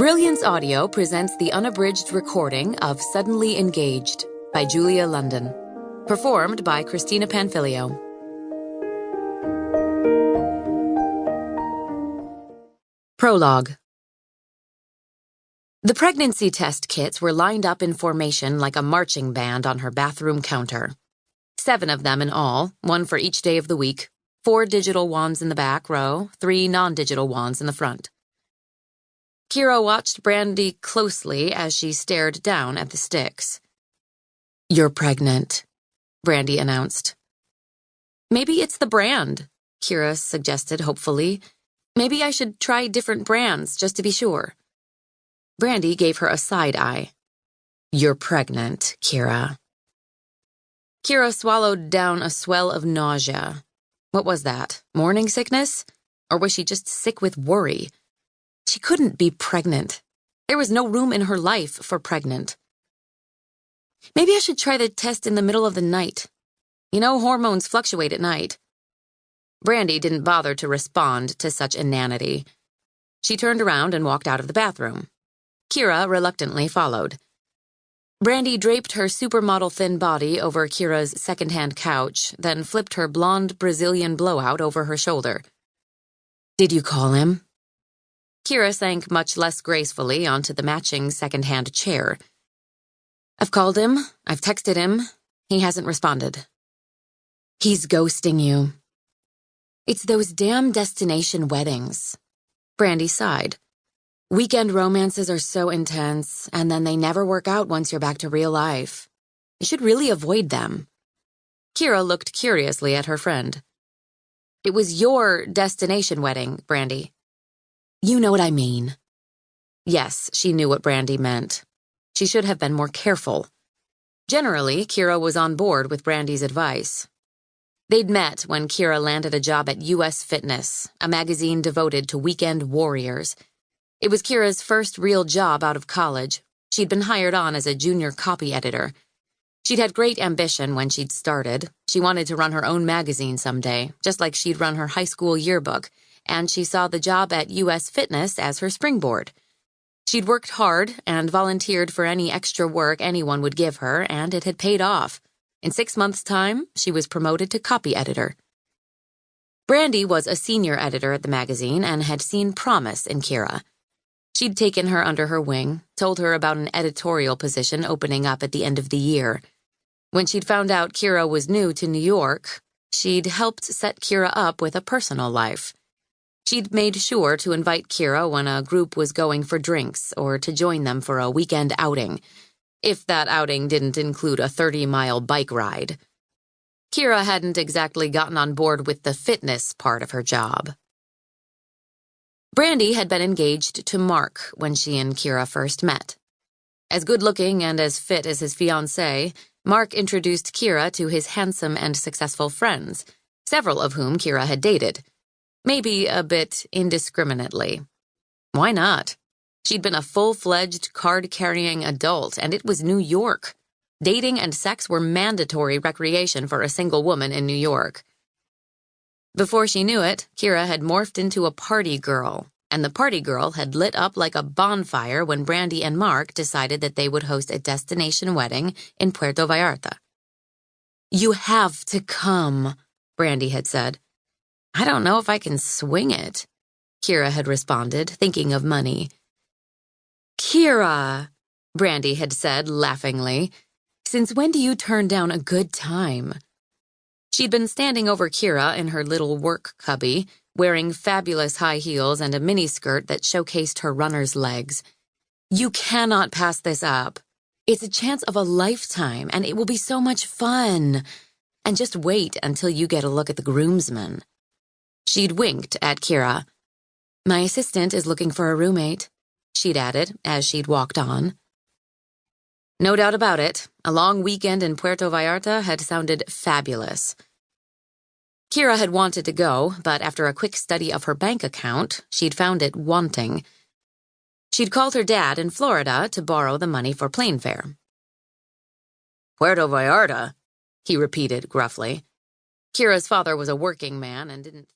Brilliance Audio presents the unabridged recording of Suddenly Engaged by Julia London, performed by Christina Panfilio. Prologue. The pregnancy test kits were lined up in formation like a marching band on her bathroom counter. 7 of them in all, 1 for each day of the week, 4 digital wands in the back row, 3 non-digital wands in the front. Kyra watched Brandy closely as she stared down at the sticks. "You're pregnant," Brandy announced. "Maybe it's the brand," Kyra suggested hopefully. "Maybe I should try different brands just to be sure." Brandy gave her a side eye. "You're pregnant, Kyra." Kyra swallowed down a swell of nausea. What was that? Morning sickness? Or was she just sick with worry? She couldn't be pregnant. There was no room in her life for pregnant. "Maybe I should try the test in the middle of the night. You know, hormones fluctuate at night." Brandy didn't bother to respond to such inanity. She turned around and walked out of the bathroom. Kyra reluctantly followed. Brandy draped her supermodel thin body over Kyra's second-hand couch, then flipped her blonde Brazilian blowout over her shoulder. "Did you call him?" Kyra sank much less gracefully onto the matching second-hand chair. "I've called him. I've texted him. He hasn't responded." "He's ghosting you." "It's those damn destination weddings." Brandy sighed. "Weekend romances are so intense, and then they never work out once you're back to real life. You should really avoid them." Kyra looked curiously at her friend. "It was your destination wedding, Brandy." "You know what I mean." Yes, she knew what Brandy meant. She should have been more careful. Generally, Kyra was on board with Brandy's advice. They'd met when Kyra landed a job at U.S. Fitness, a magazine devoted to weekend warriors. It was Kyra's first real job out of college. She'd been hired on as a junior copy editor. She'd had great ambition when she'd started. She wanted to run her own magazine someday, just like she'd run her high school yearbook, and she saw the job at U.S. Fitness as her springboard. She'd worked hard and volunteered for any extra work anyone would give her, and it had paid off. In 6 months' time, she was promoted to copy editor. Brandy was a senior editor at the magazine and had seen promise in Kyra. She'd taken her under her wing, told her about an editorial position opening up at the end of the year. When she'd found out Kyra was new to New York, she'd helped set Kyra up with a personal life. She'd made sure to invite Kyra when a group was going for drinks or to join them for a weekend outing, if that outing didn't include a 30-mile bike ride. Kyra hadn't exactly gotten on board with the fitness part of her job. Brandy had been engaged to Mark when she and Kyra first met. As good-looking and as fit as his fiancée, Mark introduced Kyra to his handsome and successful friends, several of whom Kyra had dated. Maybe a bit indiscriminately. Why not? She'd been a full-fledged, card-carrying adult, and it was New York. Dating and sex were mandatory recreation for a single woman in New York. Before she knew it, Kyra had morphed into a party girl, and the party girl had lit up like a bonfire when Brandy and Mark decided that they would host a destination wedding in Puerto Vallarta. "You have to come," Brandy had said. "I don't know if I can swing it," Kyra had responded, thinking of money. "Kyra," Brandy had said laughingly, "since when do you turn down a good time?" She'd been standing over Kyra in her little work cubby, wearing fabulous high heels and a miniskirt that showcased her runner's legs. "You cannot pass this up. It's a chance of a lifetime, and it will be so much fun. And just wait until you get a look at the groomsmen." She'd winked at Kyra. "My assistant is looking for a roommate," she'd added as she'd walked on. No doubt about it, a long weekend in Puerto Vallarta had sounded fabulous. Kyra had wanted to go, but after a quick study of her bank account, she'd found it wanting. She'd called her dad in Florida to borrow the money for plane fare. "Puerto Vallarta?" he repeated gruffly. Kyra's father was a working man and didn't